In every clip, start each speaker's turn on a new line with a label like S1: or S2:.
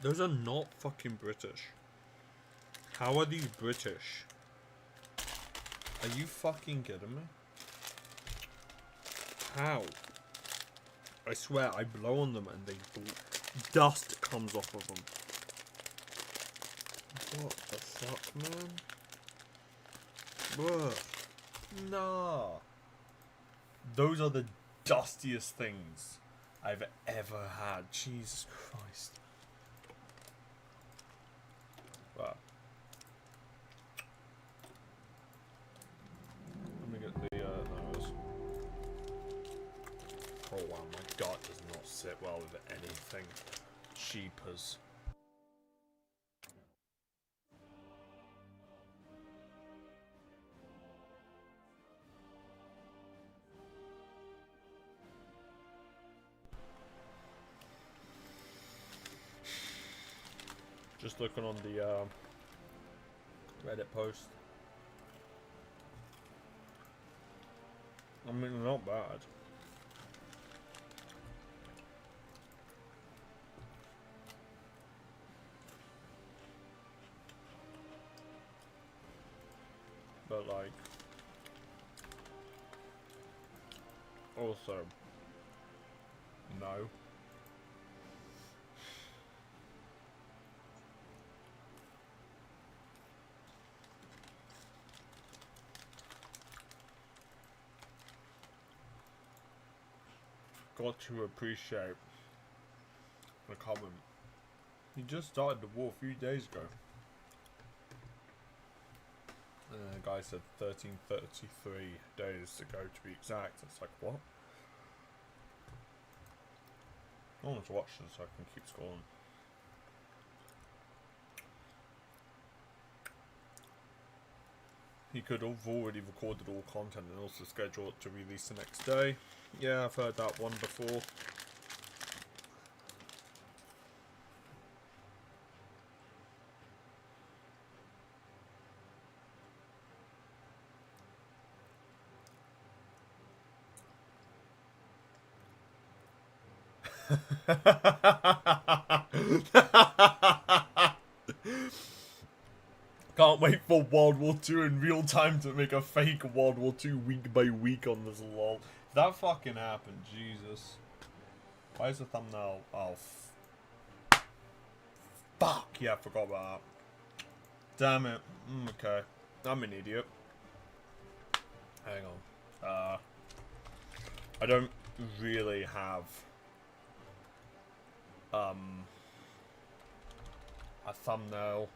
S1: Those are not fucking British. How are these British? Are you fucking kidding me? How? I swear, I blow on them and they dust comes off of them. What the fuck, man? Ugh. Nah. Those are the dustiest things I've ever had. Jesus Christ. Wow. Let me get the nose. Oh wow, my gut does not sit well with anything. Cheapers. Just looking on the Reddit post. I mean, not bad. But like, also, no. Got to appreciate the comment. He just started the war a few days ago. And the guy said 1333 days to go to be exact. It's like, what? I want to watch this so I can keep scoring. He could have already recorded all content and also schedule it to release the next day. Yeah, I've heard that one before. Can't wait for World War II in real time to make a fake World War II week by week on this lol. If that fucking happened, Jesus. Why is the thumbnail? Oh, fuck. Yeah, I forgot about that. Damn it. Okay. I'm an idiot. Hang on. I don't really have a thumbnail.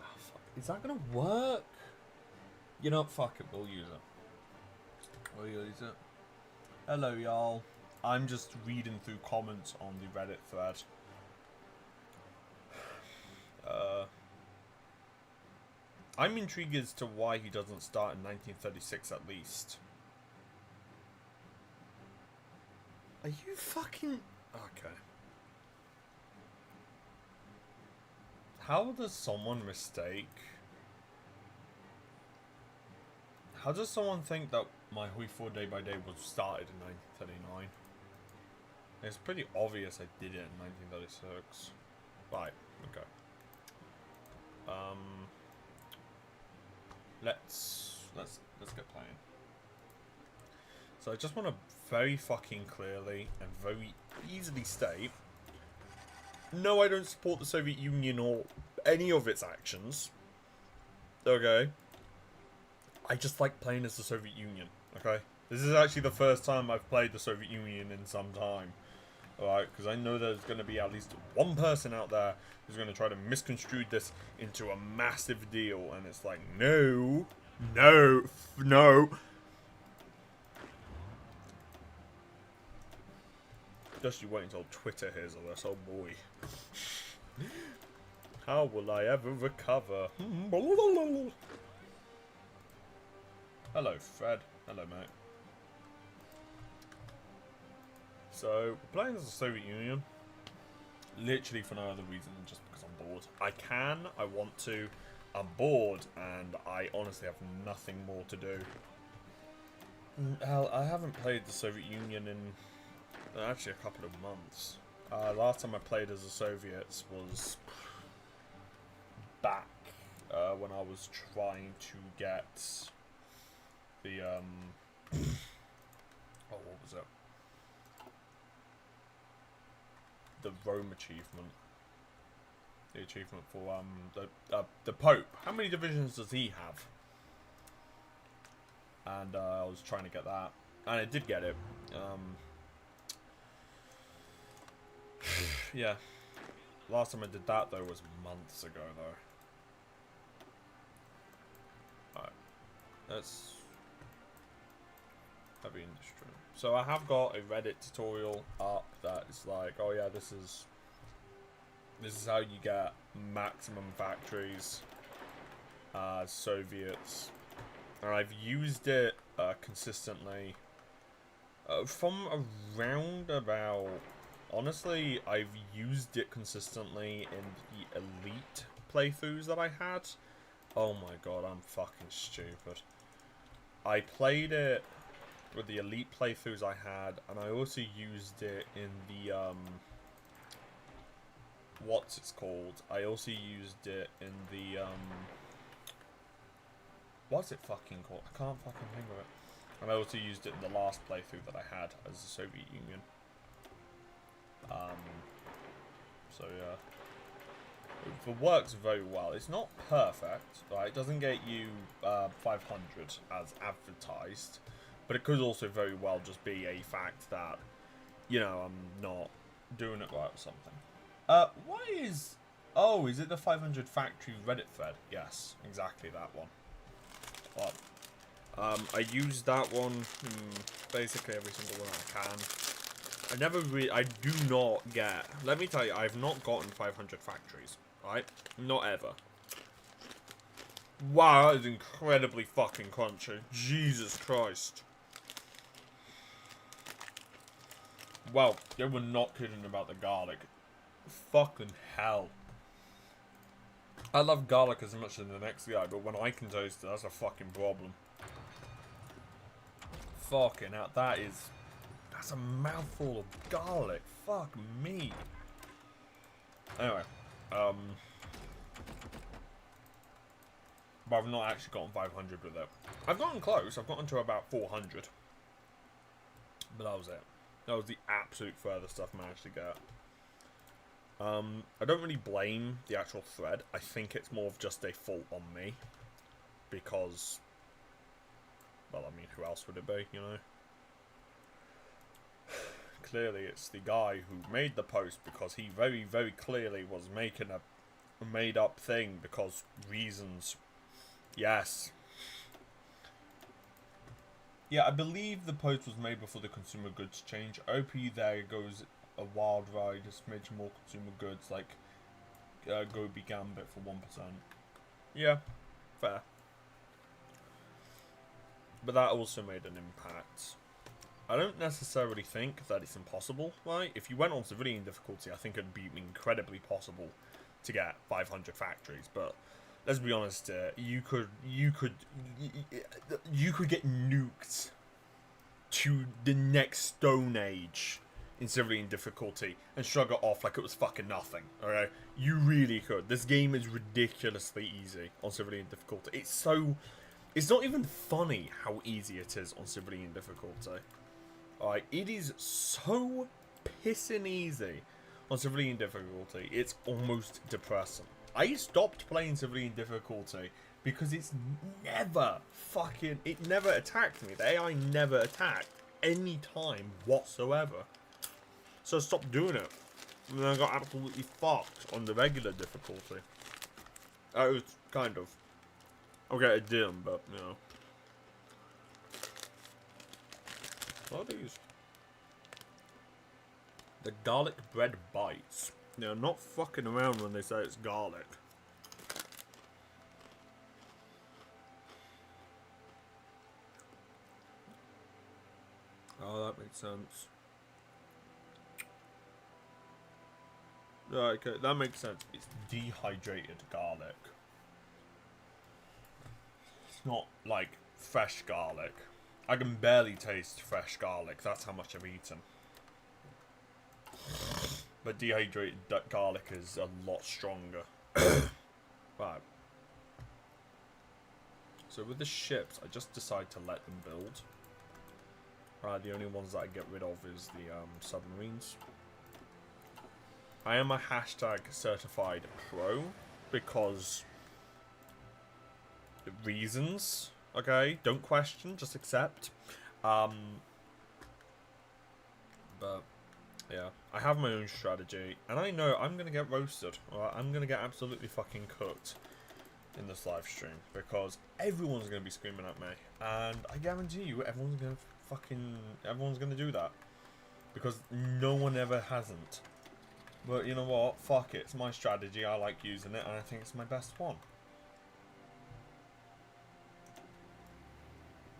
S1: Oh, fuck. Is that gonna work? You know, fuck it, we'll use it. We'll use it. Hello, y'all. I'm just reading through comments on the Reddit thread. I'm intrigued as to why he doesn't start in 1936 at least. Are you fucking... Okay. How does someone mistake... How does someone think that my Hui 4 Day by Day was started in 1939? It's pretty obvious I did it in 1936. Right, okay. Let's get playing. So I just want to very fucking clearly and very easily state, no, I don't support the Soviet Union or any of its actions. Okay. I just like playing as the Soviet Union. Okay. This is actually the first time I've played the Soviet Union in some time. Alright, because I know there's going to be at least one person out there who's going to try to misconstrue this into a massive deal. And it's like, no. No. No. Just you wait until Twitter hears of this. Oh boy. How will I ever recover? Hello, Fred. Hello, mate. So, we're playing as the Soviet Union. Literally for no other reason than just because I'm bored. I want to. I'm bored, and I honestly have nothing more to do. Hell, I haven't played the Soviet Union in actually a couple of months. Last time I played as the Soviets was back when I was trying to get the oh, what was it? The Rome achievement. The achievement for the Pope. How many divisions does he have? And I was trying to get that, and I did get it. Yeah. Last time I did that though was months ago though. Alright. That's heavy industry. So I have got a Reddit tutorial up that is like, oh yeah, this is how you get maximum factories, Soviets, and I've used it consistently from around about. Honestly, I've used it consistently in the elite playthroughs that I had. Oh my god, I'm fucking stupid. I played it with the elite playthroughs I had, and I also used it in the what's it's called? I also used it in the what's it fucking called? I can't fucking think of it. And I also used it in the last playthrough that I had as the Soviet Union. So yeah, it works very well. It's not perfect, right? It doesn't get you 500 as advertised, but it could also very well just be a fact that, you know, I'm not doing it right or something. Why is... Oh, is it the 500 factory Reddit thread? Yes, exactly that one. Well, I use that one in basically every single one I can. I do not get... Let me tell you, I've not gotten 500 factories, right? Not ever. Wow, that is incredibly fucking crunchy. Jesus Christ. Wow, they were not kidding about the garlic. Fucking hell. I love garlic as much as the next guy, but when I can toast it, that's a fucking problem. Fucking hell, that's a mouthful of garlic. Fuck me. Anyway, but I've not actually gotten 500 with it. I've gotten close. I've gotten to about 400. But that was it. That was the absolute furthest stuff I managed to get. I don't really blame the actual thread. I think it's more of just a fault on me. Because, well, I mean, who else would it be, you know? Clearly it's the guy who made the post because he very, very clearly was making a made-up thing because reasons. Yes. Yeah, I believe the post was made before the consumer goods change. OP there goes a wild ride, a smidge more consumer goods, like Gobi Gambit for 1%. Yeah, fair. But that also made an impact. I don't necessarily think that it's impossible, right? If you went on civilian difficulty, I think it'd be incredibly possible to get 500 factories. But let's be honest, you could get nuked to the next Stone Age in civilian difficulty and shrug it off like it was fucking nothing. Alright, you really could. This game is ridiculously easy on civilian difficulty. It's not even funny how easy it is on civilian difficulty. Alright, it is so pissing easy on civilian difficulty, it's almost depressing. I stopped playing civilian difficulty because it never attacked me. The AI never attacked any time whatsoever. So I stopped doing it. And then I got absolutely fucked on the regular difficulty. It was kind of... Okay, it didn't, but, you know. What are these? The garlic bread bites. They're not fucking around when they say it's garlic. Oh, that makes sense. Right, okay, that makes sense. It's dehydrated garlic. It's not like fresh garlic. I can barely taste fresh garlic. That's how much I've eaten. But dehydrated garlic is a lot stronger. Right. So with the ships, I just decide to let them build. The only ones that I get rid of is the submarines. I am a hashtag certified pro because reasons. Okay, don't question, just accept. But yeah, I have my own strategy, and I know I'm gonna get roasted. Alright, I'm gonna get absolutely fucking cooked in this live stream because everyone's gonna be screaming at me, and I guarantee you, everyone's gonna do that because no one ever hasn't. But you know what? Fuck it. It's my strategy. I like using it, and I think it's my best one.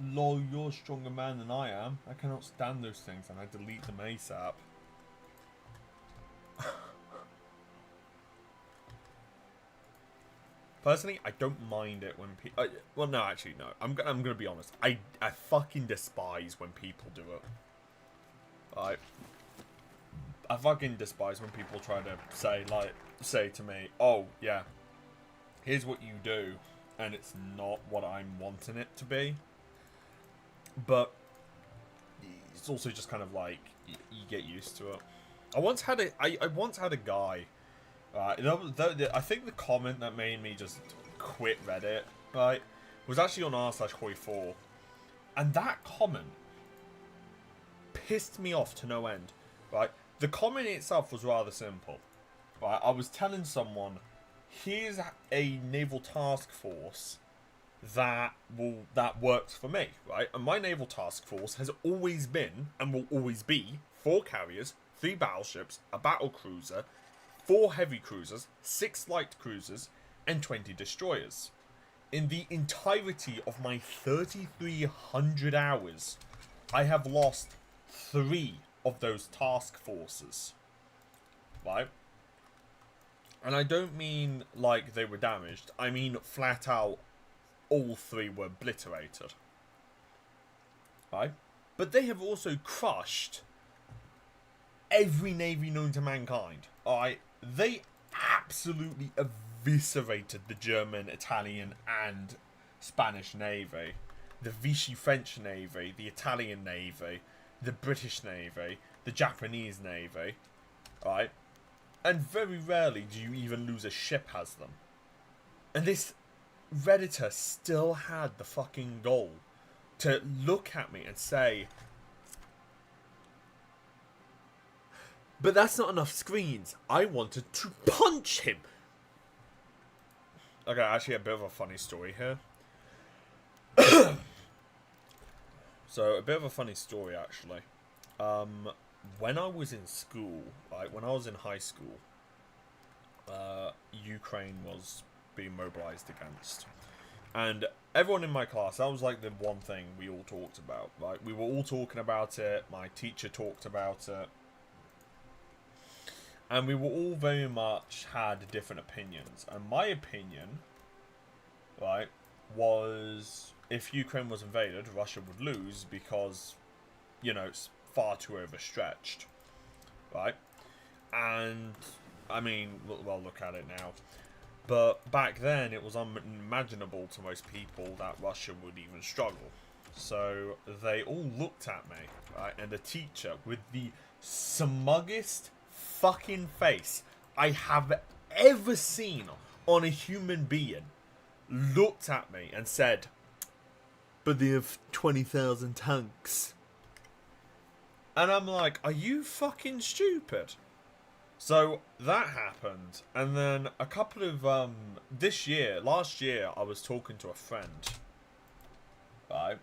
S1: Lol, you're a stronger man than I am. I cannot stand those things, and I delete them ASAP. Personally, I don't mind it when people... well, no, actually, no. I'm gonna be honest. I fucking despise when people do it. Like, I fucking despise when people try to say to me, oh, yeah, here's what you do, and it's not what I'm wanting it to be. But it's also just kind of like, you get used to it. I once had a guy... I think the comment that made me just quit Reddit, right, was actually on r/Koi4, and that comment pissed me off to no end, right? The comment itself was rather simple, right? I was telling someone, here's a naval task force that works for me, right? And my naval task force has always been, and will always be, 4 carriers, 3 battleships, a battle cruiser, 4 heavy cruisers, 6 light cruisers, and 20 destroyers. In the entirety of my 3,300 hours, I have lost 3 of those task forces. Right? And I don't mean like they were damaged. I mean flat out all 3 were obliterated. Right? But they have also crushed every navy known to mankind. Alright? They absolutely eviscerated the German, Italian, and Spanish Navy. The Vichy French Navy, the Italian Navy, the British Navy, the Japanese Navy. Right? And very rarely do you even lose a ship as them. And this Redditor still had the fucking goal to look at me and say, but that's not enough screens. I wanted to punch him. Okay, actually a bit of a funny story here. So, a bit of a funny story, actually. When I was in school, like when I was in high school, Ukraine was being mobilized against. And everyone in my class, that was like the one thing we all talked about. Like, we were all talking about it. My teacher talked about it. And we were all very much had different opinions. And my opinion, right, was if Ukraine was invaded, Russia would lose because, you know, it's far too overstretched. Right? And, I mean, well, look at it now. But back then, it was unimaginable to most people that Russia would even struggle. So they all looked at me, right? And the teacher, with the smuggest fucking face I have ever seen on a human being, looked at me and said, but they have 20,000 tanks. And I'm like, are you fucking stupid? So that happened, and then a couple of last year I was talking to a friend, right?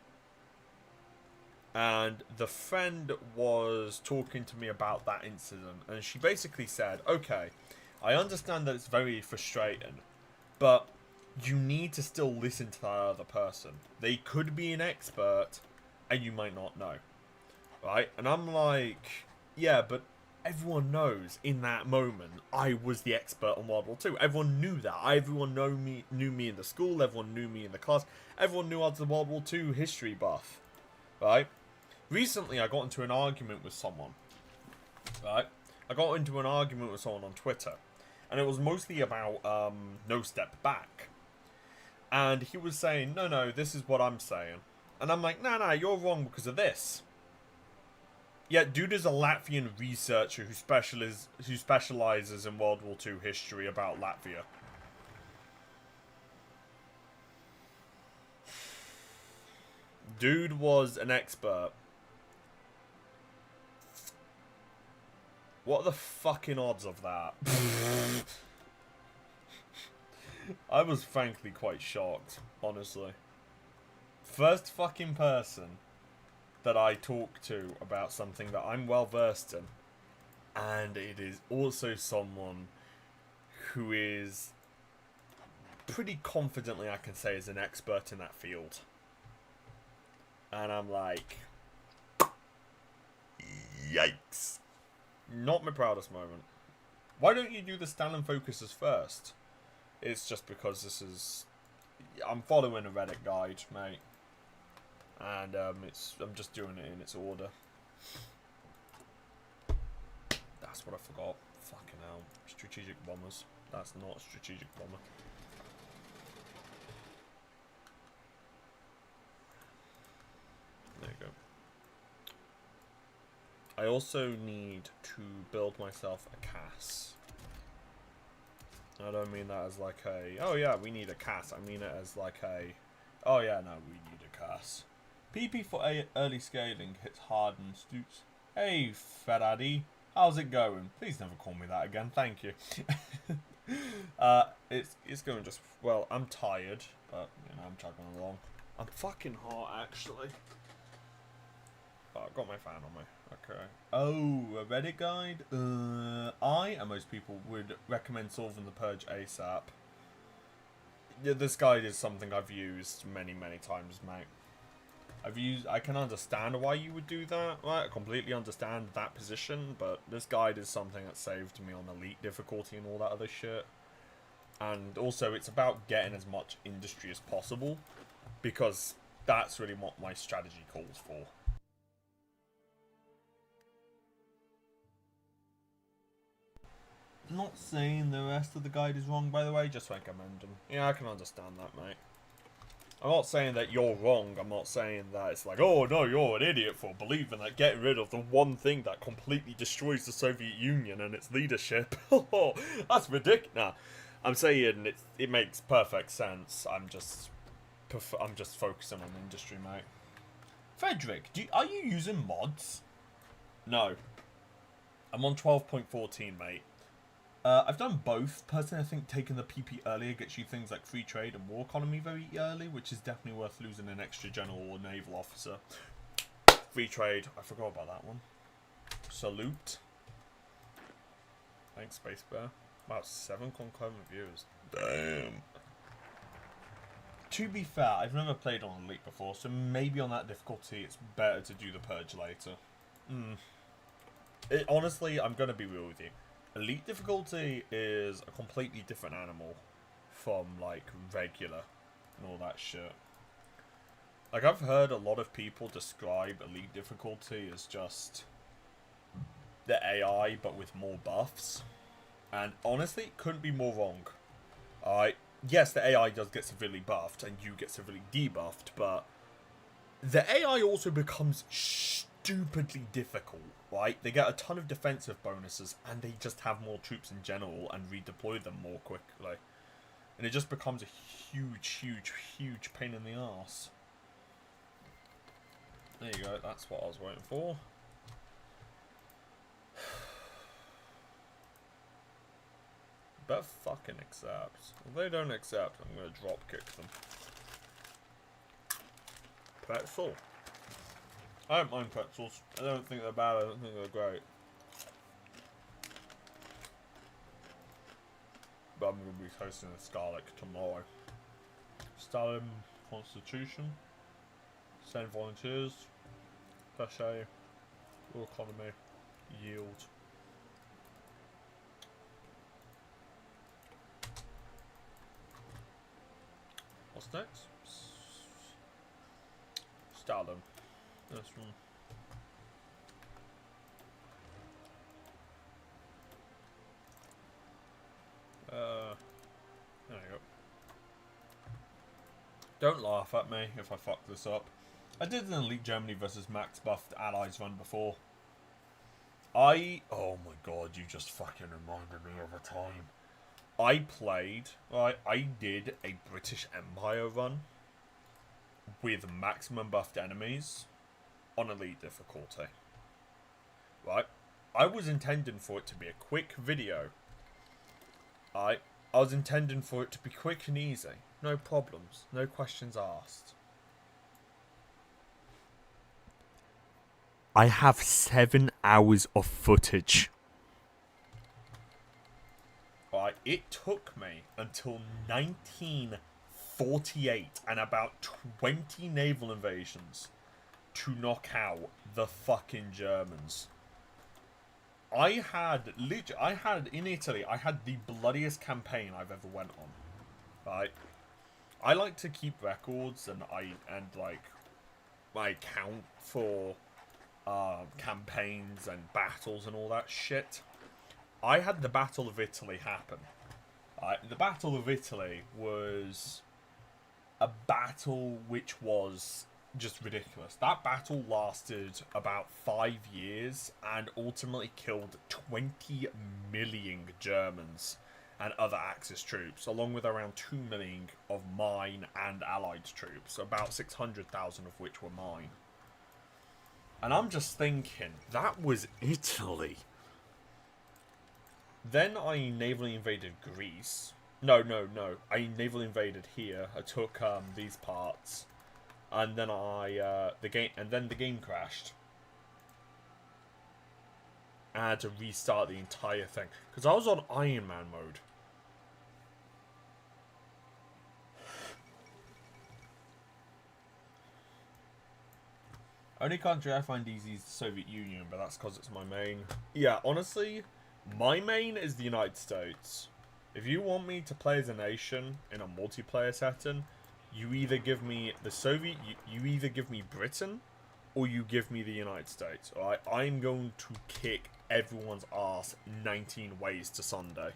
S1: And the friend was talking to me about that incident, and she basically said, okay, I understand that it's very frustrating, but you need to still listen to that other person. They could be an expert, and you might not know, right? And I'm like, yeah, but everyone knows in that moment I was the expert on World War II. Everyone knew that. Everyone knew me in the school. Everyone knew me in the class. Everyone knew I was the World War II history buff, right? Recently, I got into an argument with someone, right? I got into an argument with someone on Twitter, and it was mostly about No Step Back. And he was saying, no, this is what I'm saying. And I'm like, nah, you're wrong because of this. Yeah, dude is a Latvian researcher who specializes in World War II history about Latvia. Dude was an expert. What are the fucking odds of that? I was frankly quite shocked, honestly. First fucking person that I talk to about something that I'm well versed in. And it is also someone who is pretty confidently, I can say, is an expert in that field. And I'm like, yikes. Not my proudest moment. Why don't you do the Stalin focuses first? It's just because this is... I'm following a Reddit guide, mate. And I'm just doing it in its order. That's what I forgot. Fucking hell. Strategic bombers. That's not a strategic bomber. There you go. I also need to build myself a CAS. I don't mean that as like a, oh yeah, we need a CAS. I mean it as like a, oh yeah, no, we need a CAS. PP for early scaling hits hard and stoops. Hey, Ferrari, how's it going? Please never call me that again, thank you. It's going just, well, I'm tired, but, you know, I'm chugging along. I'm fucking hot, actually. Oh, I've got my fan on me. Okay. Oh, a Reddit guide? I, and most people, would recommend solving the purge ASAP. Yeah, this guide is something I've used many, many times, mate. I can understand why you would do that. Right? I completely understand that position, but this guide is something that saved me on elite difficulty and all that other shit. And also, it's about getting as much industry as possible, because that's really what my strategy calls for. Not saying the rest of the guide is wrong, by the way, just recommend them. Yeah, I can understand that, mate. I'm not saying that you're wrong. I'm not saying that it's like, oh no, you're an idiot for believing that getting rid of the one thing that completely destroys the Soviet Union and its leadership. Oh, that's ridiculous. Nah, I'm saying it makes perfect sense. I'm just focusing on industry, mate. Frederick, are you using mods? No. I'm on 12.14, mate. I've done both. Personally, I think taking the PP earlier gets you things like free trade and war economy very early, which is definitely worth losing an extra general or naval officer. Free trade. I forgot about that one. Salute. Thanks, Space Bear. Wow, 7 concurrent viewers. Damn. To be fair, I've never played on Elite before, so maybe on that difficulty it's better to do the purge later. Honestly, I'm going to be real with you. Elite difficulty is a completely different animal from, like, regular and all that shit. Like, I've heard a lot of people describe Elite difficulty as just the AI, but with more buffs. And honestly, it couldn't be more wrong. Alright, yes, the AI does get severely buffed, and you get severely debuffed, but the AI also becomes stupidly difficult, right? They get a ton of defensive bonuses, and they just have more troops in general and redeploy them more quickly. And it just becomes a huge, huge, huge pain in the arse. There you go, that's what I was waiting for. Better fucking accept. If they don't accept, I'm gonna drop kick them. Pretzel. I don't mind pretzels. I don't think they're bad, I don't think they're great. But I'm going to be hosting a Scarlet tomorrow. Stalin, Constitution, send volunteers, Bechet, war economy, yield. What's next? Stalin. This one. Don't laugh at me if I fuck this up. I did an Elite Germany versus Max Buffed Allies run before. Oh my god, you just fucking reminded me of a time. I did a British Empire run with maximum buffed enemies on Elite difficulty. Right? I was intending for it to be a quick video. I was intending for it to be quick and easy. No problems. No questions asked. I have 7 hours of footage. Right, it took me until 1948 and about 20 naval invasions to knock out the fucking Germans. I had in Italy, I had the bloodiest campaign I've ever went on. Right? I like to keep records and I count for campaigns and battles and all that shit. I had the Battle of Italy happen. The Battle of Italy was a battle which was just ridiculous. That battle lasted about 5 years and ultimately killed 20 million Germans and other Axis troops, along with around 2 million of mine and Allied troops, about 600,000 of which were mine. And I'm just thinking, that was Italy. Then I navally invaded Greece. No. I navally invaded here. I took these parts, and then the game crashed. I had to restart the entire thing because I was on Iron Man mode. Only country I find easy is the Soviet Union, but that's because it's my main. Yeah, honestly, my main is the United States. If you want me to play as a nation in a multiplayer setting, you either give me you either give me Britain, or you give me the United States. Alright, I'm going to kick everyone's ass 19 ways to Sunday.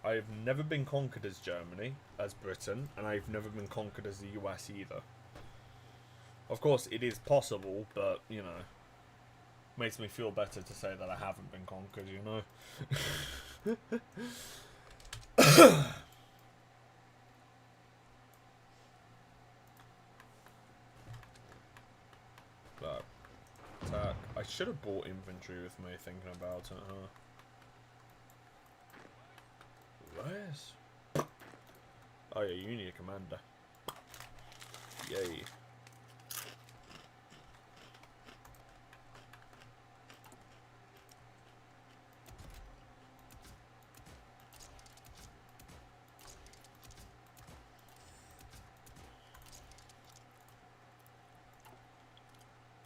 S1: I've never been conquered as Germany, as Britain, and I've never been conquered as the US either. Of course, it is possible, but, you know, makes me feel better to say that I haven't been conquered, you know? But, attack. I should have bought infantry with me thinking about it, huh? Where's... Oh yeah, you need a commander. Yay.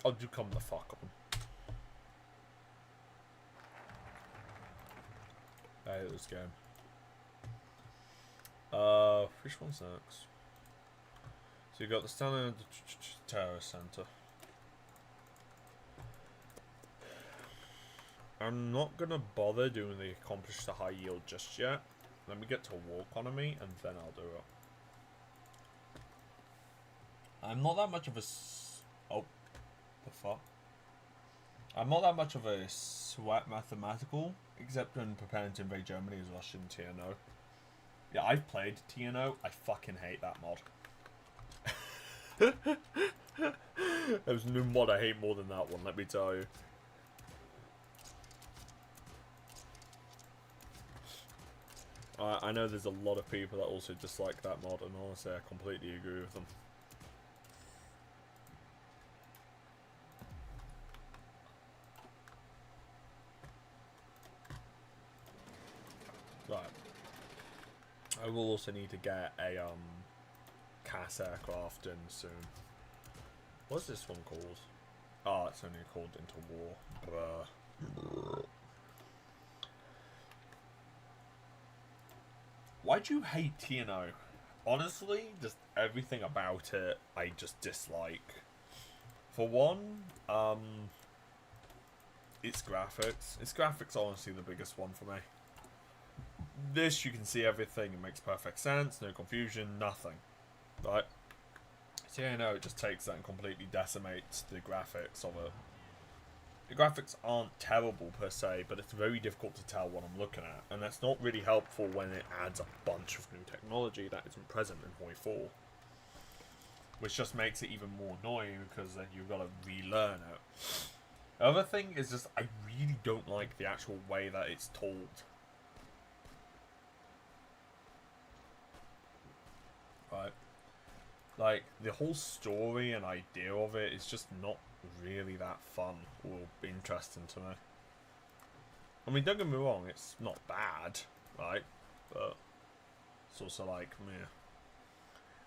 S1: Oh, do come the fuck on. I hate this game. Which one's next? So you got the Stanley Terrorist Center. I'm not gonna bother doing the accomplish the high yield just yet. Let me get to war economy and then I'll do it. I'm not that much of a the fuck. I'm not that much of a sweat mathematical, except when preparing to invade Germany as Russian TNO. Yeah, I've played TNO. I fucking hate that mod. There's no mod I hate more than that one, let me tell you. I know there's a lot of people that also dislike that mod, and honestly, I completely agree with them. Right. I will also need to get a CAS aircraft in soon. What's this one called? Oh, it's only called Into War. Bruh. Why'd you hate TNO? Honestly, just everything about it I just dislike. For one, its graphics. Its graphics are honestly the biggest one for me. This, you can see everything. It makes perfect sense. No confusion. Nothing. Right? So yeah, no, it just takes that and completely decimates the graphics of it. The graphics aren't terrible per se, but it's very difficult to tell what I'm looking at. And that's not really helpful when it adds a bunch of new technology that isn't present in Hoi 4. Which just makes it even more annoying because then you've got to relearn it. The other thing is just, I really don't like the actual way that it's told. Right? Like, the whole story and idea of it is just not really that fun or interesting to me. I mean, don't get me wrong, it's not bad, right? But it's also like, meh.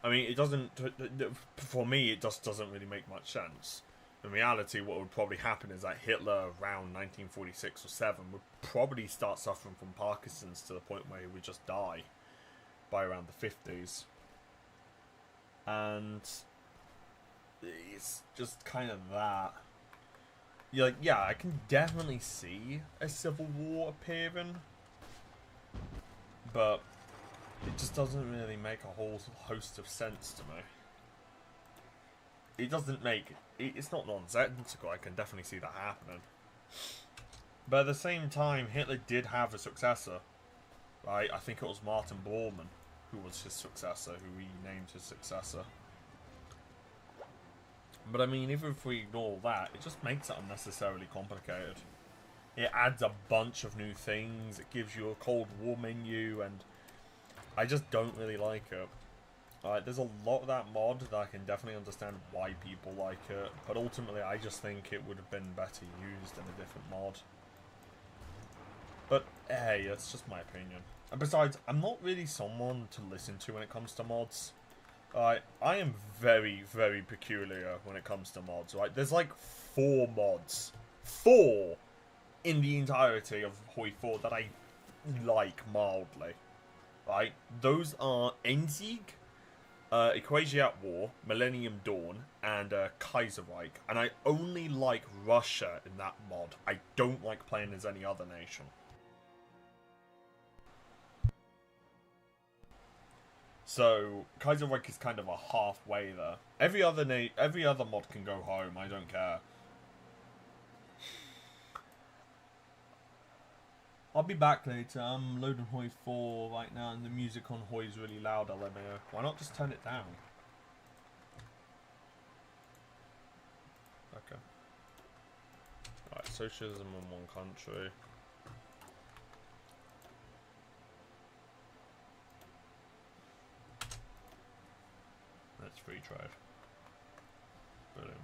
S1: I mean, it doesn't, for me, it just doesn't really make much sense. In reality, what would probably happen is that Hitler, around 1946 or 7, would probably start suffering from Parkinson's to the point where he would just die by around the 50s. And it's just kind of that. You're like, yeah, I can definitely see a civil war appearing, but it just doesn't really make a whole host of sense to me. It doesn't make... It's not nonsensical, I can definitely see that happening. But at the same time, Hitler did have a successor, right? I think it was Martin Bormann who was his successor, who he named his successor. But I mean, even if we ignore that, it just makes it unnecessarily complicated. It adds a bunch of new things, it gives you a Cold War menu, and I just don't really like it. There's a lot of that mod that I can definitely understand why people like it, but ultimately I just think it would have been better used in a different mod. But hey, it's just my opinion. And besides, I'm not really someone to listen to when it comes to mods. I am very, very peculiar when it comes to mods, right? There's like 4 mods. 4! In the entirety of Hoi 4 that I like mildly. Right? Those are Enzig, Equasia at War, Millennium Dawn, and Kaiserreich. And I only like Russia in that mod. I don't like playing as any other nation. So Kaiserreich is kind of a halfway there. Every other mod can go home. I don't care. I'll be back later. I'm loading Hoi 4 right now, and the music on Hoi is really loud. LMAO. Why not just turn it down? Okay. Right, socialism in one country. That's free trade. Brilliant.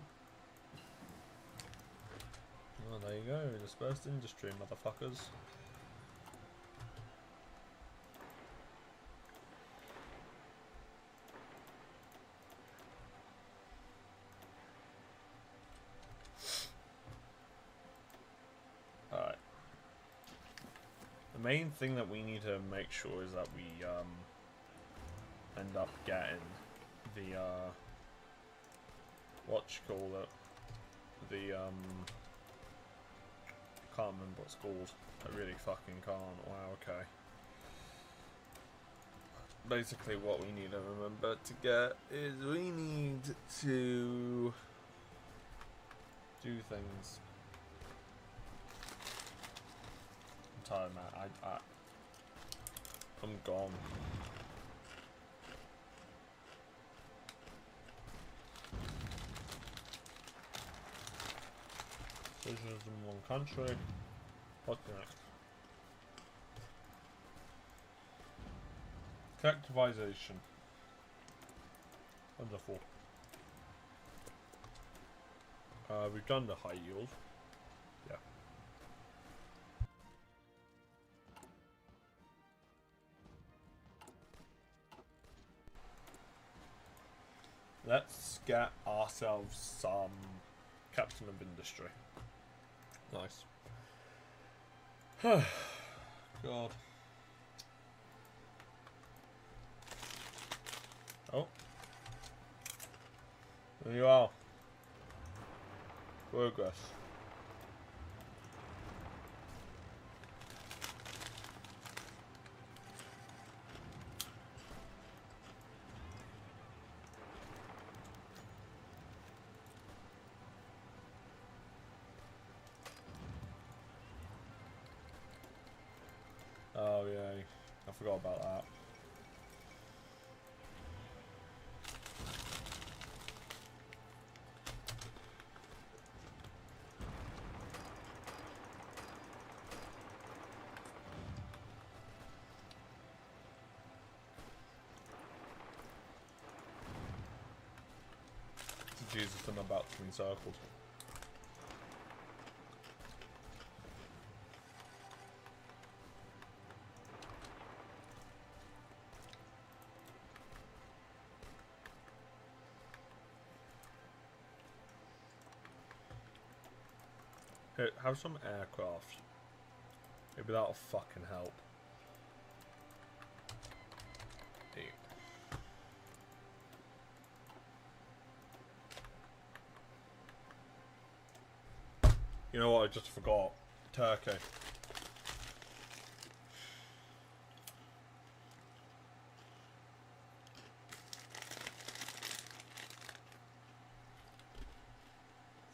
S1: Well, there you go. Dispersed industry, motherfuckers. Alright. The main thing that we need to make sure is that we end up getting the can't remember what it's called. I really fucking can't. Wow, okay. Basically what we need to remember to get is we need to do things. I'm tired, man. I'm gone. Socialism in one country. What's next? Collectivization. Wonderful. We've done the high yield. Yeah. Let's get ourselves some captain of industry. Nice. God. Oh. There you are. Progress. forgot about that. Jesus, I'm about to be encircled. Here, have some aircraft. Maybe that'll fucking help. Hey. You know what? I just forgot. Turkey.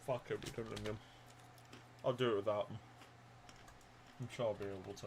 S1: Fuck it, we don't know them. I'll do it without them. I'm sure I'll be able to.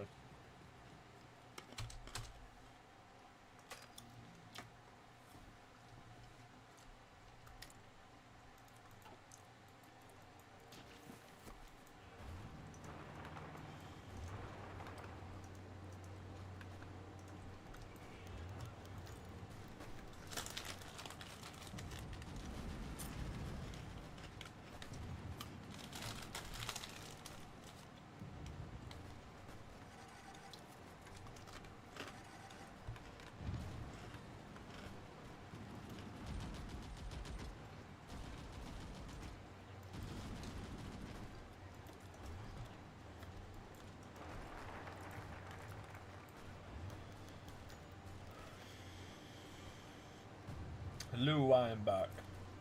S1: Hello, I am back.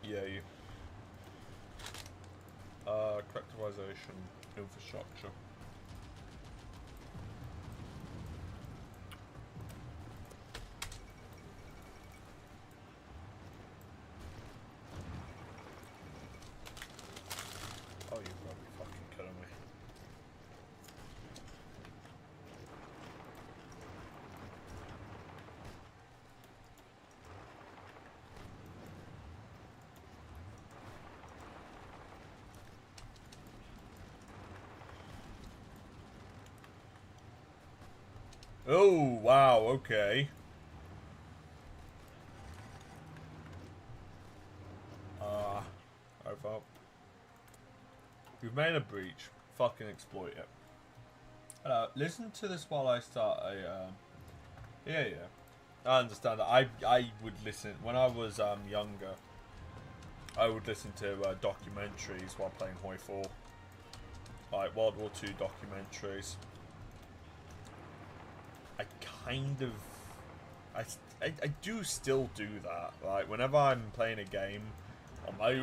S1: Yay. Characterization, infrastructure. Oh, you've got to be fucking kidding me. Oh, wow, okay. I thought. We've made a breach. Fucking exploit it. Listen to this while I start a, yeah. I understand that. I would listen, when I was, younger, I would listen to, documentaries while playing Hoi 4. Like, World War II documentaries. I kind of... I do still do that. Like, whenever I'm playing a game on my...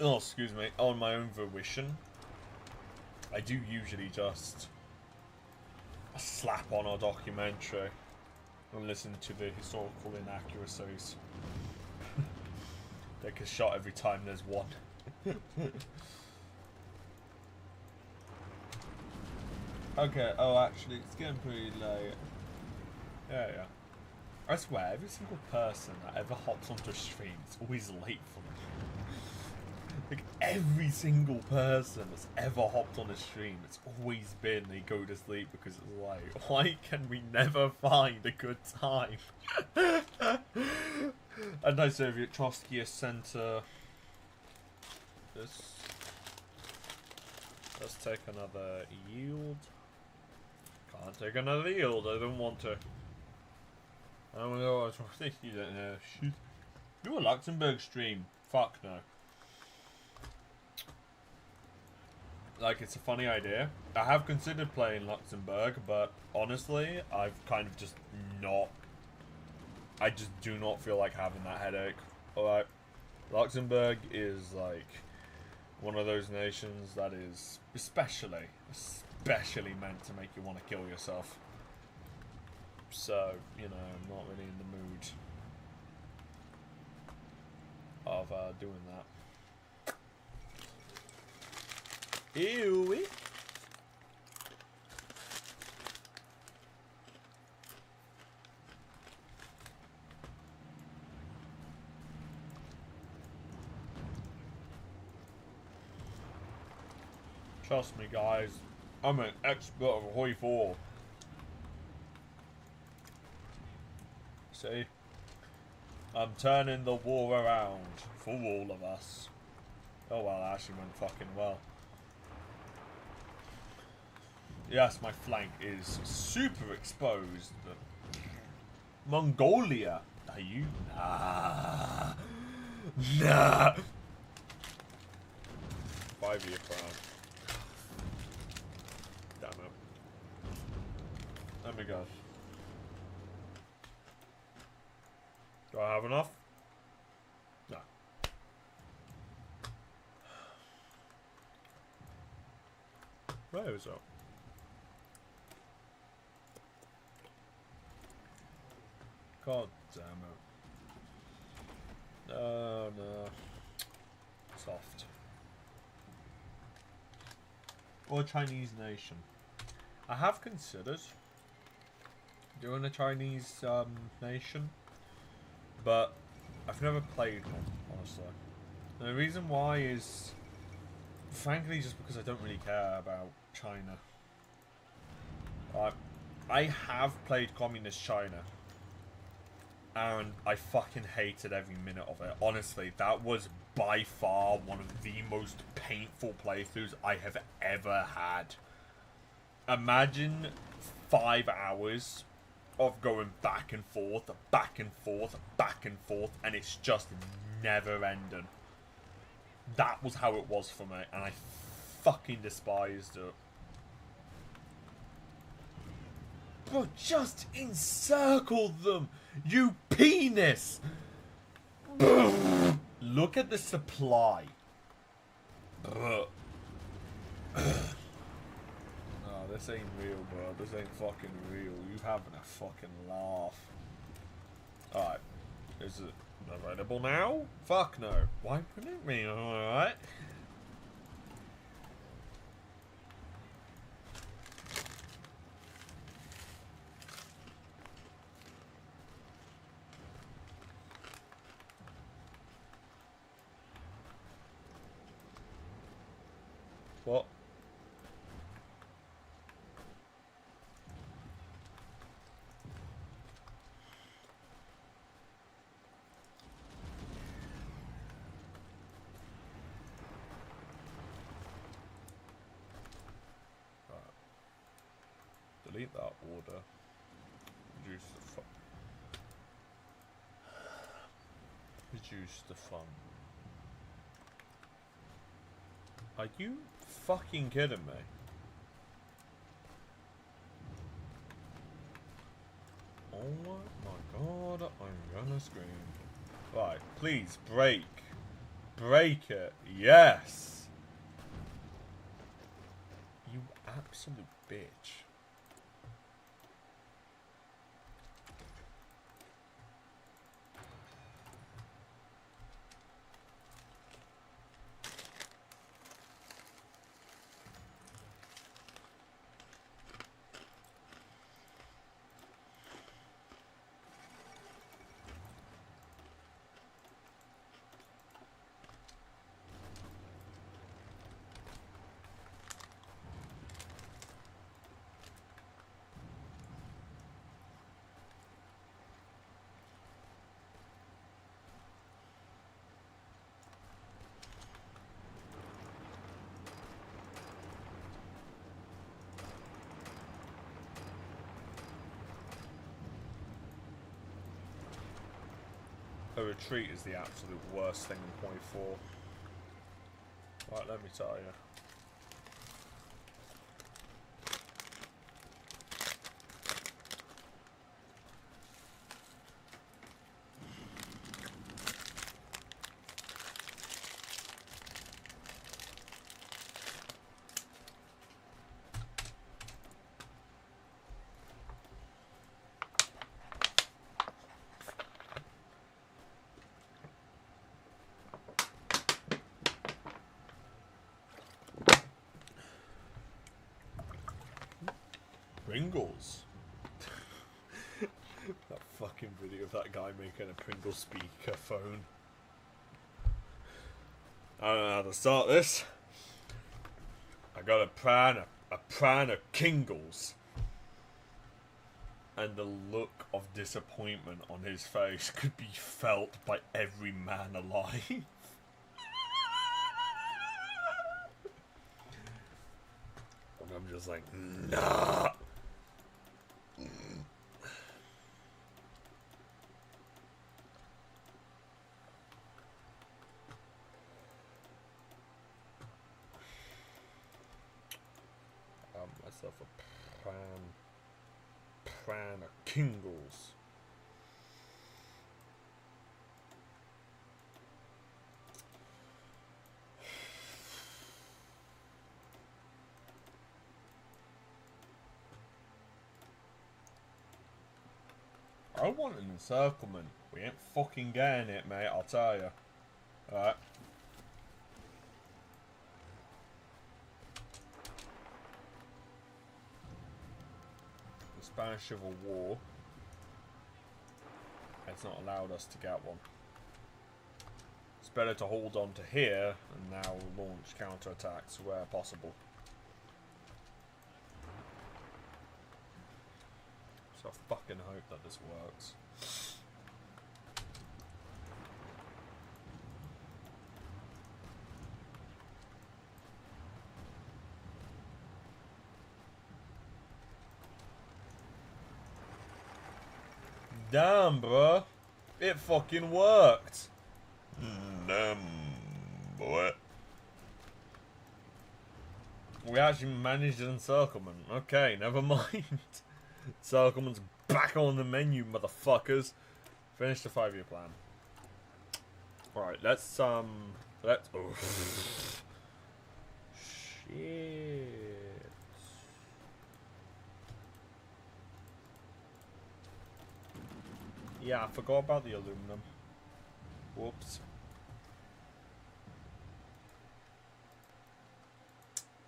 S1: oh, excuse me. On my own volition, I do usually just slap on a documentary and listen to the historical inaccuracies. Take a shot every time there's one. Okay, oh actually, it's getting pretty late. Yeah. I swear, every single person that ever hops onto a stream is always late for me. Like, every single person that's ever hopped on a stream, it's always been they go to sleep because it's late. Why can we never find a good time? Anti-Soviet Trotskyist Center. Let's take another yield. Can't take another yield, I don't want to. I don't know what you don't know. Shoot. Do a Luxembourg stream. Fuck no. Like, it's a funny idea. I have considered playing Luxembourg, but honestly, I've kind of just not... I just do not feel like having that headache. Alright, Luxembourg is, like, one of those nations that is especially meant to make you want to kill yourself. So, you know, I'm not really in the mood of doing that. Ew. Trust me, guys. I'm an expert of Hoi 4. See? I'm turning the war around for all of us. Oh well, that actually went fucking well. Yes, my flank is super exposed, but... Mongolia? Are you? Nah. Nah. 5-year plan. Damn it. Let me go. Do I have enough? No. Where is it? God damn it. Oh no. Soft. Or Chinese nation. I have considered doing a Chinese nation, but I've never played one, honestly. And the reason why is, frankly, just because I don't really care about China. I have played Communist China, and I fucking hated every minute of it. Honestly, that was by far one of the most painful playthroughs I have ever had. Imagine 5 hours of going back and forth, back and forth, back and forth, and it's just never ending. That was how it was for me, and I fucking despised it. Bro, just encircle them, you penis! Look at the supply. No, this ain't real, bro. This ain't fucking real. You having a fucking laugh. Alright. Is it available now? Fuck no. Why wouldn't it be? Alright. What? Delete that order. Reduce the fun. Are you fucking kidding me? Oh my god, I'm gonna scream. Right, please, break. Break it. Yes! You absolute bitch. A retreat is the absolute worst thing in point 4. Right, let me tell you. Pringles. That fucking video of that guy making a Pringle speaker phone. I don't know how to start this. I got a pran of Kingles. And the look of disappointment on his face could be felt by every man alive. And I'm just like, nah. Myself a pran of Kingles. I want an encirclement. We ain't fucking getting it, mate, I'll tell you. Alright. The Spanish Civil War has not allowed us to get one. It's better to hold on to here and now launch counterattacks where possible. So I fucking hope that this works. Damn, bro. It fucking worked. Damn, boy. We actually managed an encirclement. Okay, never mind. Encirclement's back on the menu, motherfuckers. Finish the 5-year plan. Alright, let's, oh. Shit. Yeah, I forgot about the aluminum. Whoops.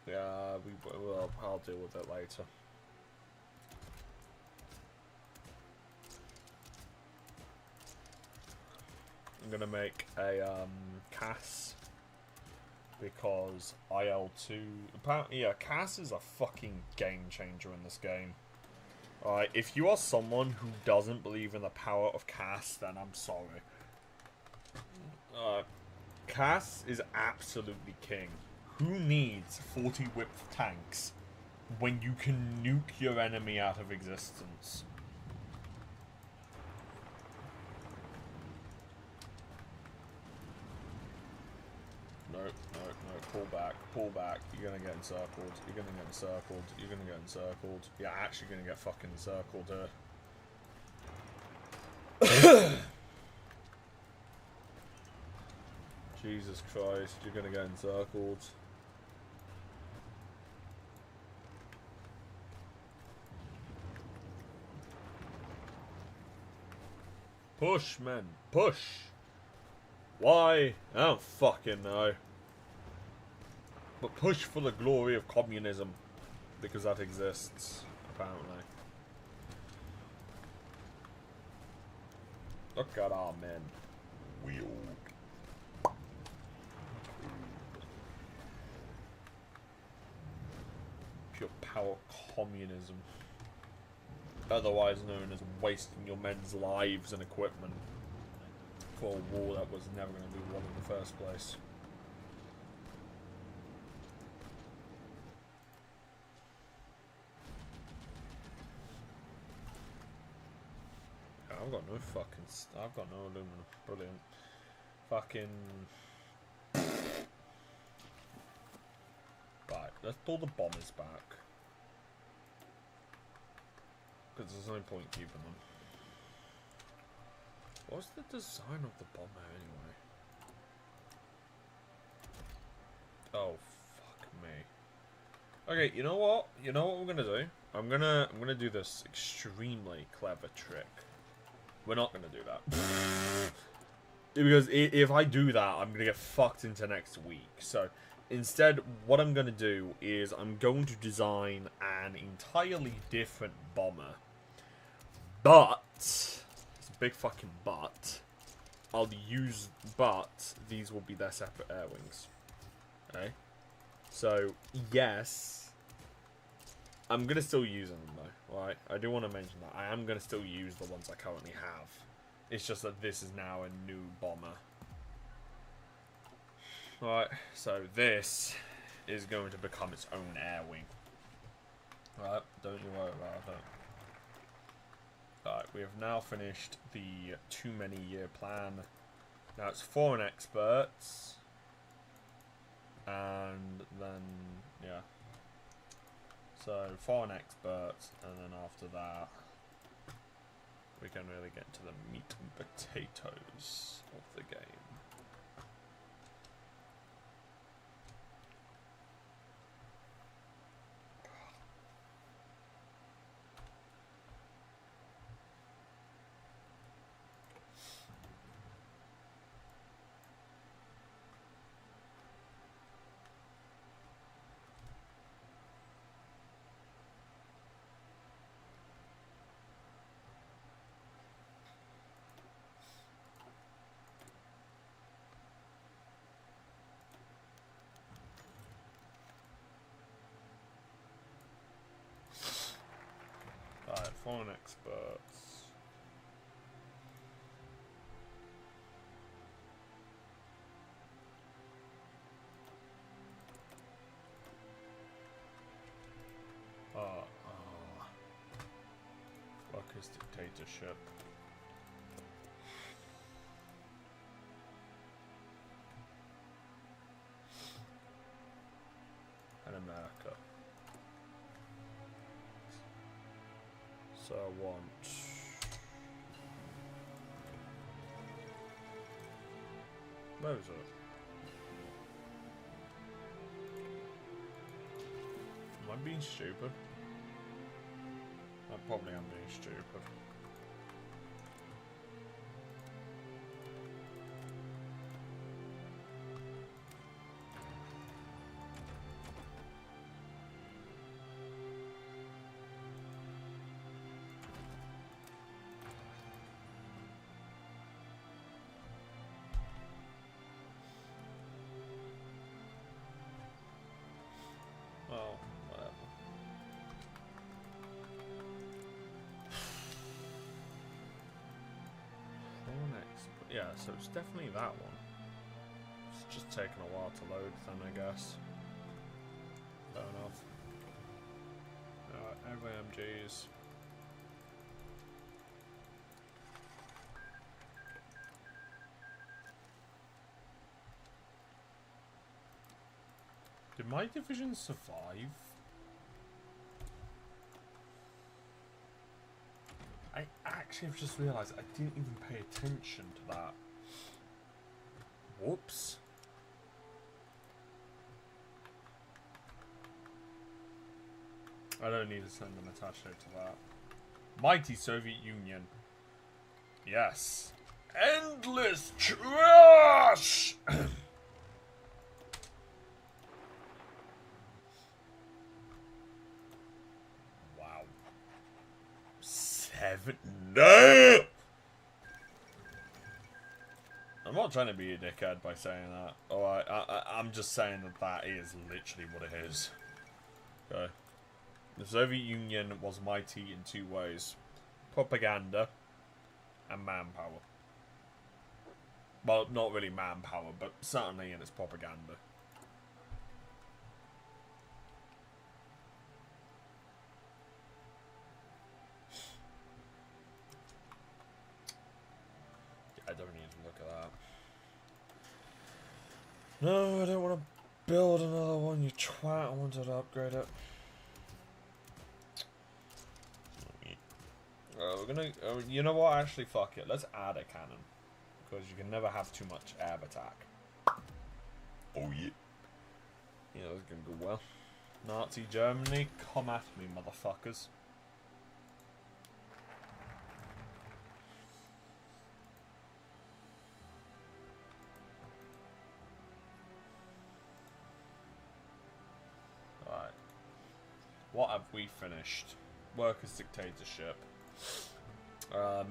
S1: Yeah, well, I'll deal with it later. I'm gonna make a CAS because IL-2. Apparently, yeah, CAS is a fucking game changer in this game. Alright, if you are someone who doesn't believe in the power of CAS, then I'm sorry. CAS is absolutely king. Who needs 40 whipped tanks when you can nuke your enemy out of existence? No, pull back, pull back. You're gonna get encircled, you're gonna get encircled, you're gonna get encircled. You're actually gonna get fucking encircled here. Jesus Christ, you're gonna get encircled. Push, men, push! Why? I don't fucking know. But push for the glory of communism. Because that exists, apparently. Look at our men. Wield. Pure power communism. Otherwise known as wasting your men's lives and equipment for a war that was never going to be won in the first place. I've got no fucking... I've got no aluminum. Brilliant. Fucking... Right, let's pull the bombers back. Because there's no point keeping them. What's the design of the bomber anyway? Oh, fuck me. Okay, you know what? You know what we're gonna do? I'm gonna do this extremely clever trick. We're not gonna do that. Because if I do that, I'm gonna get fucked into next week. So instead, what I'm gonna do is I'm going to design an entirely different bomber. But it's a big fucking but. But these will be their separate air wings. Okay? So, yes, I'm going to still use them, though. Alright, I do want to mention that. I am going to still use the ones I currently have. It's just that this is now a new bomber. Alright, so this is going to become its own air wing. Alright, don't you worry about it. Alright, we have now finished the too many year plan. Now it's foreign experts. And then, yeah. So, foreign experts, and then after that, we can really get to the meat and potatoes of the game. Alright, foreign experts. Workers' dictatorship. And America. So I want... Where is it? Am I being stupid? I probably am being stupid. Well, whatever. Yeah, so it's definitely that one. It's just taking a while to load then, I guess. Fair enough. Alright, MGs. Did my division survive? I actually have just realised I didn't even pay attention to that. Whoops. I don't need to send an attaché to that. Mighty Soviet Union. Yes. Endless trash! Wow. 7. No! I'm not trying to be a dickhead by saying that. Alright, I'm just saying that that is literally what it is. Okay. The Soviet Union was mighty in 2 ways. Propaganda and manpower. Well, not really manpower, but certainly in its propaganda. I don't need to look at that. No, I don't want to build another one, you twat. I wanted to upgrade it. We're gonna... you know what? Actually, fuck it. Let's add a cannon. Because you can never have too much air attack. Oh, yeah. Yeah, that's gonna go well. Nazi Germany, come at me, motherfuckers. Alright. What have we finished? Workers' dictatorship.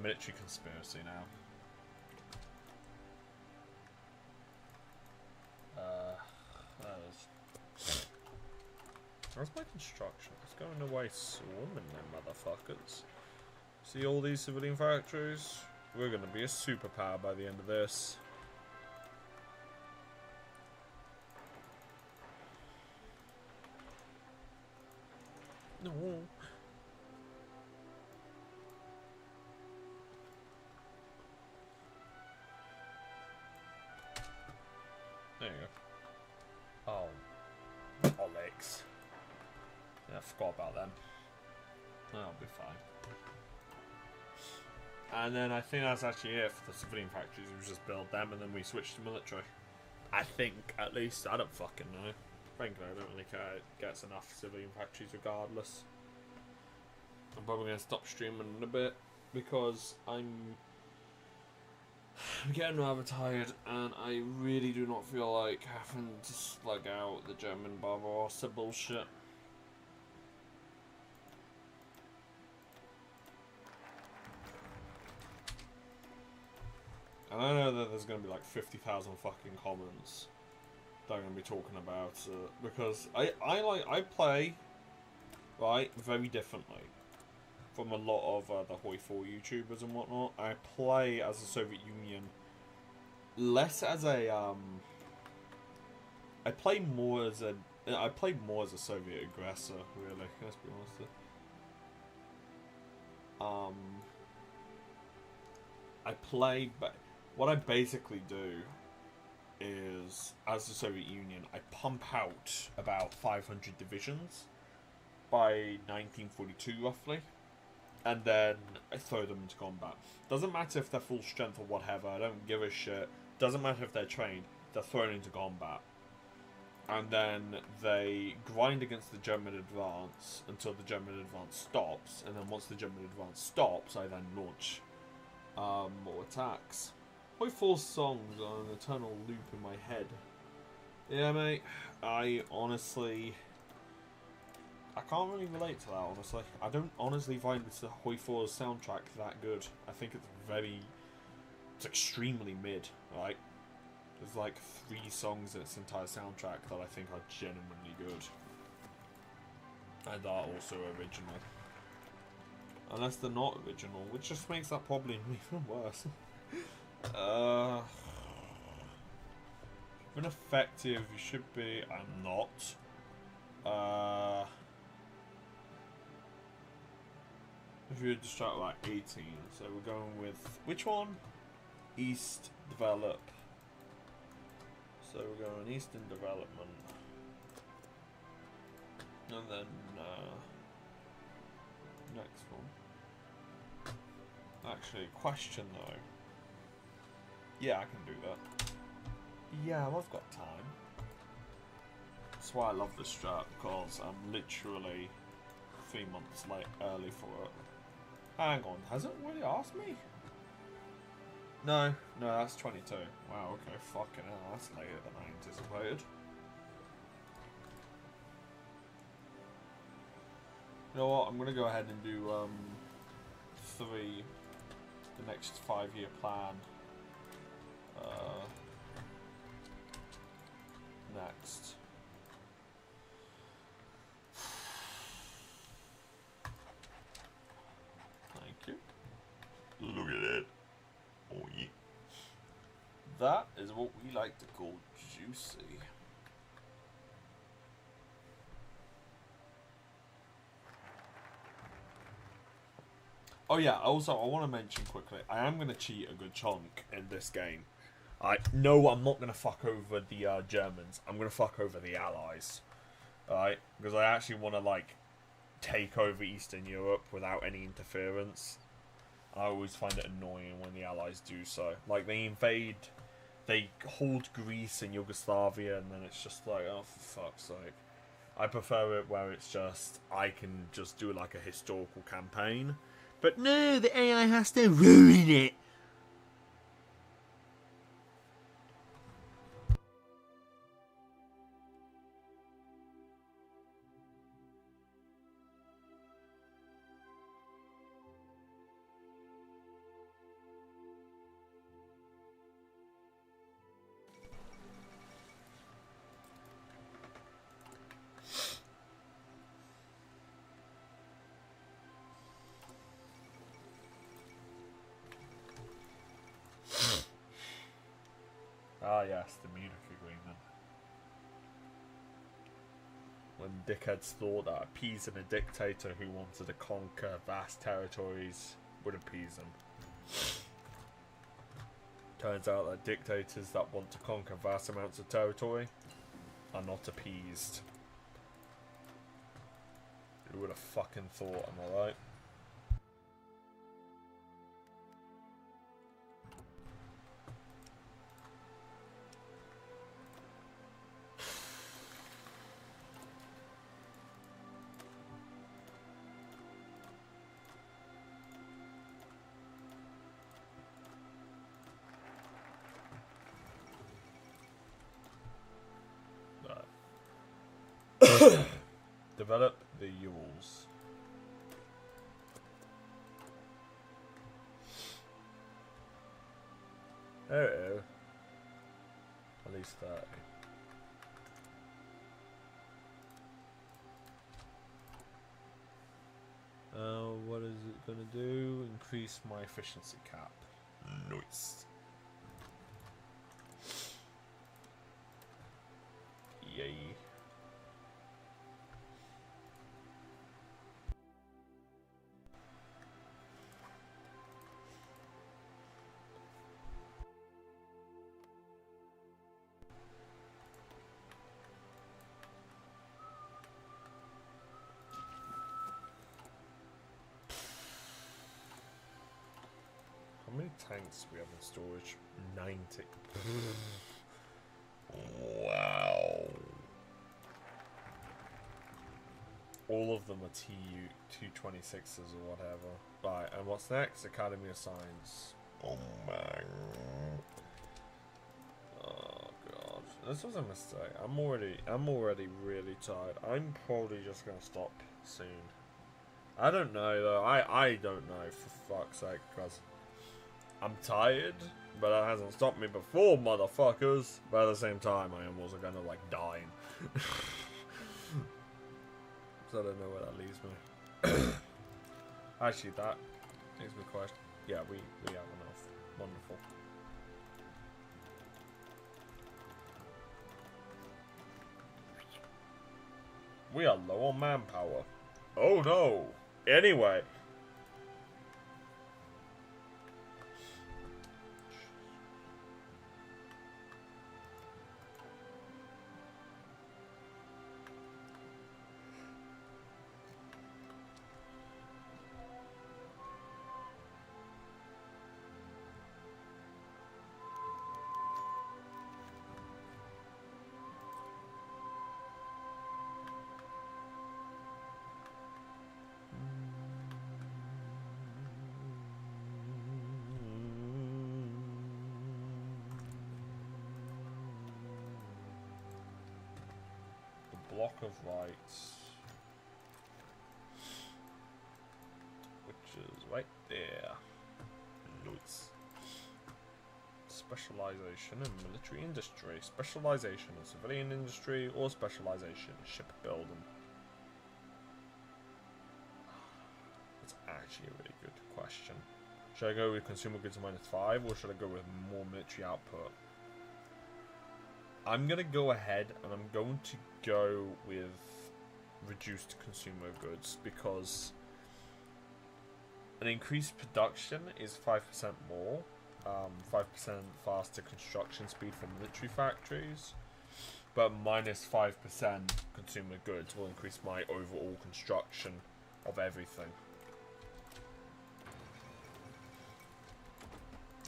S1: Military conspiracy now. How's my construction? It's going away swarming them motherfuckers. See all these civilian factories? We're going to be a superpower by the end of this. No. There you go. Oh. Bollocks. Yeah, I forgot about them. That'll be fine. And then I think that's actually it for the civilian factories. We just build them and then we switch to military. I think, at least. I don't fucking know. Frankly, I don't really care. It gets enough civilian factories regardless. I'm probably going to stop streaming in a bit because I'm getting rather tired and I really do not feel like having to slug out the German Barbarossa bullshit. And I know that there's going to be like 50,000 fucking comments that I'm going to be talking about because I play, right, very differently from a lot of the Hoi 4 YouTubers and whatnot. I play as a Soviet Union less as a I play more as a Soviet aggressor, really. Let's be honest. I play, but what I basically do is, as the Soviet Union, I pump out about 500 divisions by 1942, roughly, and then I throw them into combat. Doesn't matter if they're full strength or whatever, I don't give a shit. Doesn't matter if they're trained, they're thrown into combat. And then they grind against the German advance until the German advance stops, and then once the German advance stops, I then launch more attacks. Hoi 4's songs are an eternal loop in my head. Yeah, mate, I can't really relate to that, honestly. I don't honestly find the Hoi 4's soundtrack that good. I think it's extremely mid, right? There's like 3 songs in its entire soundtrack that I think are genuinely good. And are also original. Unless they're not original, which just makes that problem even worse. Been effective, you should be. I'm not. If you distract like 18, so we're going with which one? East develop. So we're going Eastern development, and then next one. Actually, question though. Yeah, I can do that. Yeah, I've got time. That's why I love this strat, because I'm literally 3 months early for it. Hang on, has it really asked me? No, that's 22. Wow, okay, fucking hell, that's later than I anticipated. You know what, I'm gonna go ahead and do, 3, the next 5-year plan. Next. Thank you. Look at it. Oh yeah. That is what we like to call juicy. Oh yeah, also I want to mention quickly, I am going to cheat a good chunk in this game. No, I'm not going to fuck over the Germans. I'm going to fuck over the Allies. Alright? Because I actually want to, like, take over Eastern Europe without any interference. I always find it annoying when the Allies do so. Like, they invade, they hold Greece and Yugoslavia, and then it's just like, oh, for fuck's sake. I prefer it where it's just, I can just do, like, a historical campaign. But no, the AI has to ruin it. Ah, yes, the Munich Agreement. When dickheads thought that appeasing a dictator who wanted to conquer vast territories would appease them. Turns out that dictators that want to conquer vast amounts of territory are not appeased. Who would have fucking thought, am I right? Develop the Urals. Oh, at least 30. What is it gonna do? Increase my efficiency cap. Nice. Yay. How many tanks do we have in storage? 90. Wow. All of them are TU-226s or whatever. Right, and what's next? Academy of Science. Oh man. Oh god. This was a mistake. I'm already really tired. I'm probably just gonna stop soon. I don't know though. I don't know, for fuck's sake, because I'm tired, but that hasn't stopped me before, motherfuckers. But at the same time, I am also kind of like dying. So I don't know where that leaves me. Actually, that makes me question. Yeah, we have enough. Wonderful. We are low on manpower. Oh no. Anyway. Block of rights, which is right there. Nice. Specialization in military industry, specialization in civilian industry, or specialization in shipbuilding. That's actually a really good question. Should I go with consumer goods -5, or should I go with more military output? I'm gonna go ahead and I'm going to go with reduced consumer goods, because an increased production is 5% more, 5% faster construction speed for military factories, but -5% consumer goods will increase my overall construction of everything.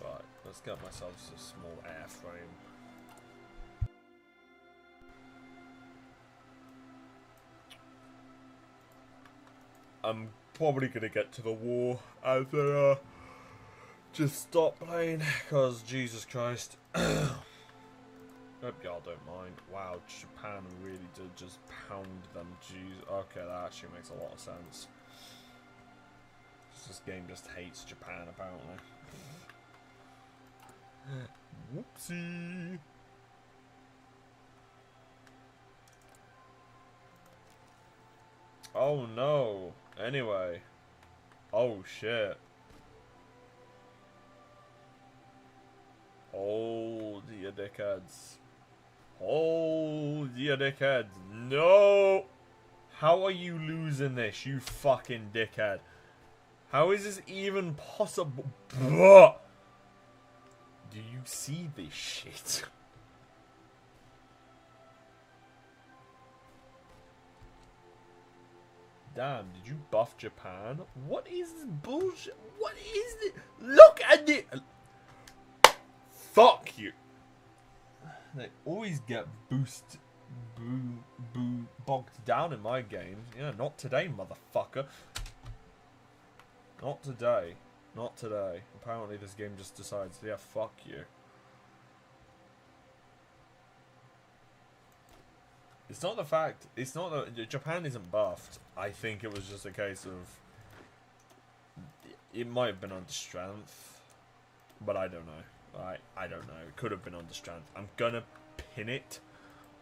S1: Right, let's get myself a small airframe. I'm probably gonna get to the war and then just stop playing, because Jesus Christ. Hope y'all don't mind. Wow, Japan really did just pound them. Jeez. Okay, that actually makes a lot of sense. This game just hates Japan, apparently. Whoopsie. Oh no. Anyway. Oh shit. Hold your dickheads. Hold your dickheads. No! How are you losing this, you fucking dickhead? How is this even possible? Blah! Do you see this shit? Damn, did you buff Japan? What is this bullshit? What is this? Look at it! Fuck you! They always get bogged down in my games. Yeah, not today, motherfucker. Not today. Not today. Apparently this game just decides, yeah, fuck you. It's not the fact, it's not that Japan isn't buffed. I think it was just a case of, it might have been under strength, but I don't know. I don't know. It could have been under strength. I'm gonna pin it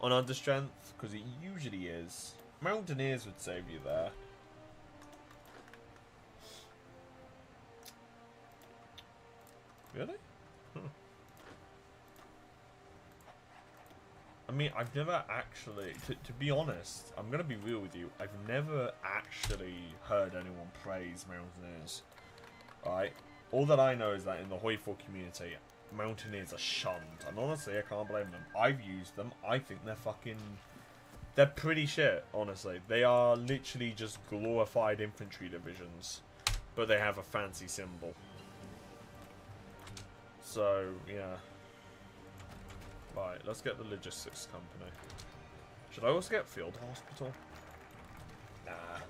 S1: on under strength because it usually is. Mountaineers would save you there. Really? I mean, I've never actually, to be honest, I'm going to be real with you, I've never actually heard anyone praise Mountaineers. Alright? All that I know is that in the Hoi4 community, Mountaineers are shunned. And honestly, I can't blame them. I've used them. I think they're fucking... They're pretty shit, honestly. They are literally just glorified infantry divisions. But they have a fancy symbol. So, yeah. Right, let's get the logistics company. Should I also get field hospital? Nah.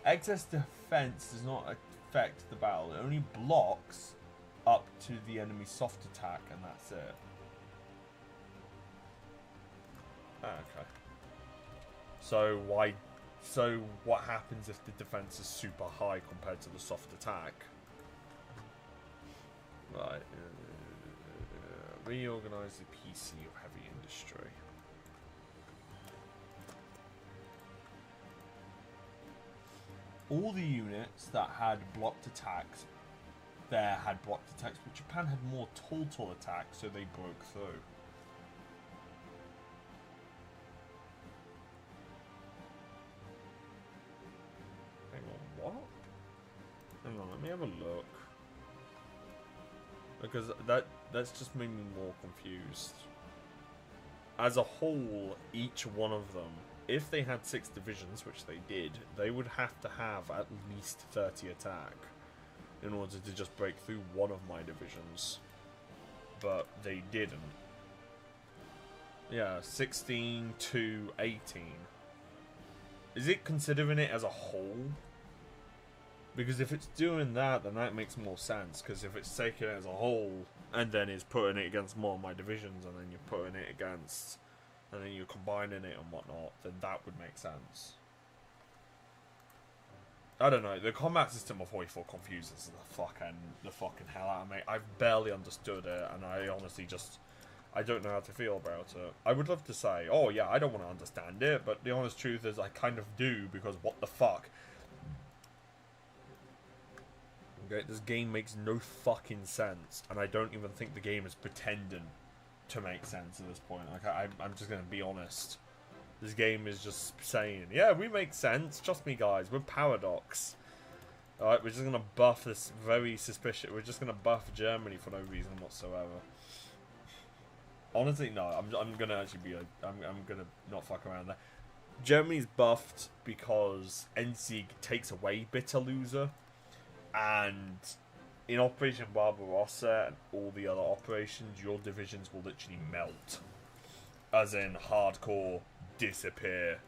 S1: Excess defense does not affect the battle. It only blocks up to the enemy's soft attack, and that's it. Okay. So why? So what happens if the defense is super high compared to the soft attack? Right. Reorganize the PC of heavy industry. All the units that had blocked attacks there had blocked attacks, but Japan had more total attacks, so they broke through. Hang on, what? Hang on, let me have a look. Because that's just made me more confused. As a whole, each one of them, if they had 6 divisions, which they did, they would have to have at least 30 attack in order to just break through one of my divisions. But they didn't. Yeah, 16 to 18. Is it considering it as a whole? Because if it's doing that, then that makes more sense. Because if it's taking it as a whole, and then it's putting it against more of my divisions, and then you're putting it against, and then you're combining it and whatnot, then that would make sense. I don't know. The combat system of Hoi4 confuses the fucking hell out of me. I've barely understood it, and I honestly just, I don't know how to feel about it. I would love to say, oh yeah, I don't want to understand it, but the honest truth is I kind of do, because what the fuck? Okay, this game makes no fucking sense, and I don't even think the game is pretending to make sense at this point. Like, I'm just gonna be honest. This game is just saying, yeah, we make sense. Trust me, guys. We're Paradox. Alright, we're just gonna buff this very suspicious. We're just gonna buff Germany for no reason whatsoever. Honestly, no. I'm gonna actually be. I'm gonna not fuck around there. Germany's buffed because Enzig takes away Bitter Loser. And in Operation Barbarossa and all the other operations, your divisions will literally melt. As in, hardcore disappear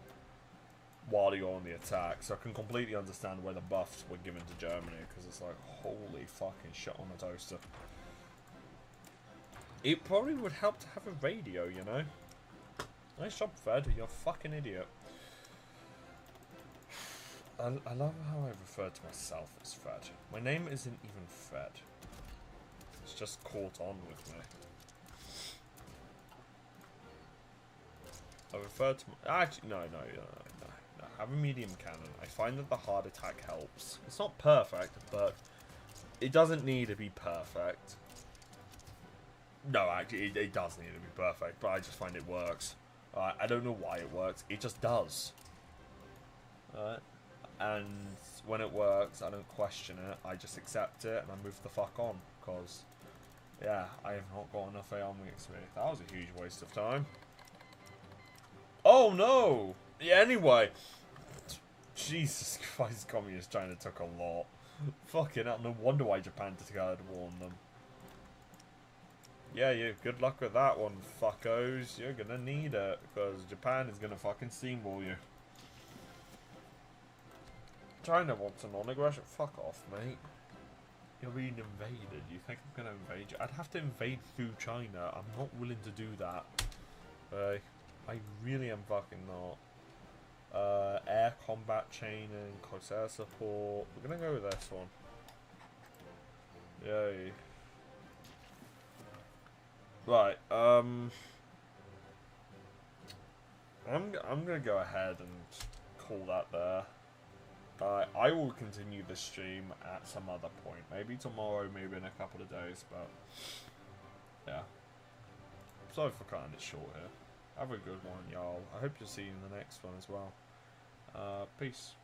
S1: while you're on the attack. So I can completely understand where the buffs were given to Germany, because it's like, holy fucking shit on a toaster. It probably would help to have a radio, you know? Nice job, Fred. You're a fucking idiot. I love how I refer to myself as Fred. My name isn't even Fred. It's just caught on with me. I refer to my... Actually, no. Have a medium cannon. I find that the hard attack helps. It's not perfect, but it doesn't need to be perfect. No, actually, it does need to be perfect, but I just find it works. I don't know why it works. It just does. Alright. And when it works, I don't question it. I just accept it and I move the fuck on. Because, yeah, I have not got enough ailment experience. That was a huge waste of time. Oh, no! Yeah, anyway. Jesus Christ, Communist China took a lot. Fucking hell, no wonder why Japan declared war on them. Yeah, good luck with that one, fuckos. You're gonna need it, because Japan is gonna fucking steamroll you. China wants a non-aggression. Fuck off, mate. You're being invaded. You think I'm gonna invade you? I'd have to invade through China. I'm not willing to do that. I really am fucking not. Air combat training, Corsair support. We're gonna go with this one. Yay. Right, I'm gonna go ahead and call that there. I will continue the stream at some other point. Maybe tomorrow, maybe in a couple of days, but yeah. Sorry for cutting it short here. Have a good one, y'all. I hope to see you in the next one as well. Peace.